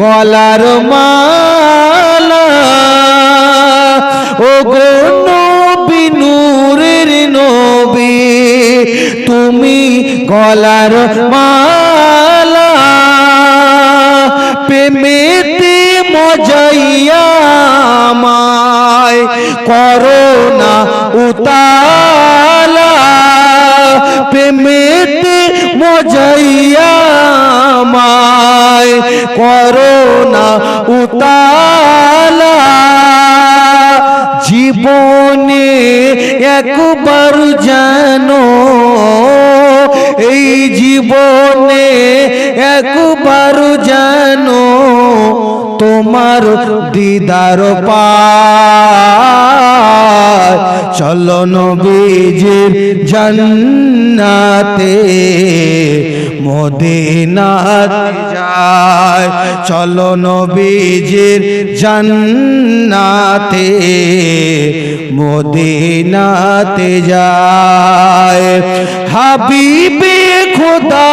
গলার মালা ও গো নবী নূরের নবী তুমি গলার মালা প্রেমেতে মজাইয়া আমায় করোনা উতালা প্রেমেতে মজাইয়া আমায় করোনা উতালা জীবনে একবার জানো এই জীবনে একবার জানো তোমার দিদার পায় চলো নবীজির জান্নাতে মদিনাতে যায় চলো নবীজির জান্নাতে মদিনাতে যায় হাবিবে খোদা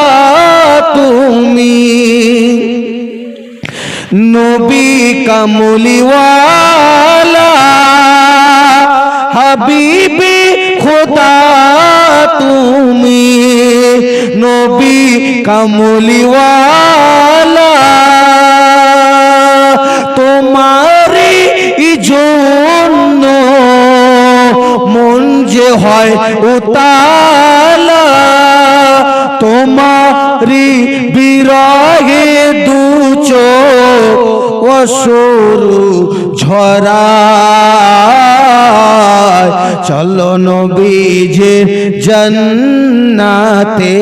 তুমি নবী কামলিওয়ালা হাবিবে খোদা তুমি নবী কামলিওয়ালা তোমারই জন্য মন যে হয় উতালা তোমারি বিরহে দু চোখ অশ্রু ঝরায় চলো নবীজির জান্নাতে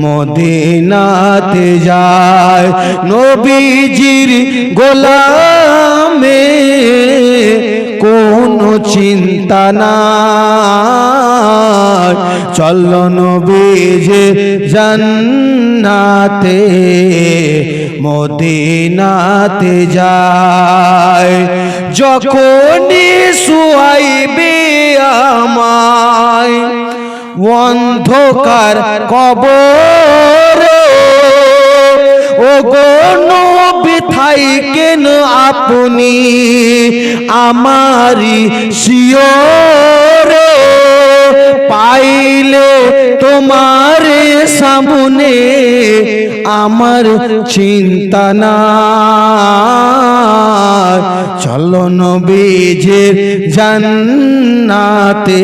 মদিনাতে যায় নবীজির গোলামে কোনো চিন্তা নাই চলো নবীজির জান্নাতে মদিনাতে যায় যখনই শুয়াইবে আমায় অন্ধকার কবরে ও গো নবী থাইকেন আপনি আমারি শিয়রে পাইলে তোমার সামনে আমার চিন্তা নাই চলো নবীজির জান্নাতে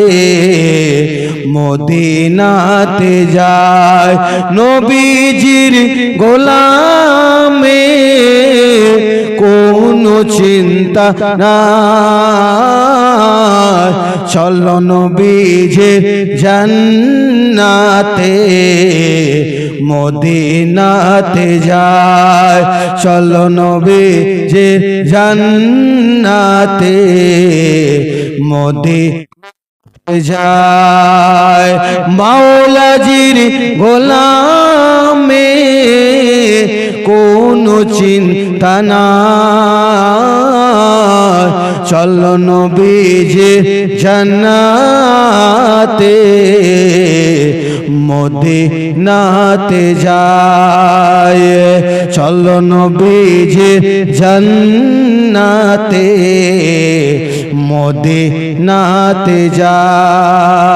মদিনাতে যায় নবীজির গোলামে কোনো চিন্তা নাই চলো নবীজির জান্নাতে মদিনাতে যায় চলো নবীজির জান্নাতে মদিনাতে যায় মাওলাজির গোলামে কোনো চিন্তা নাই চলো নবীজির জান্নাতে মদিনাতে যায় চলো নবীজির জান্নাতে মদিনাতে যায়।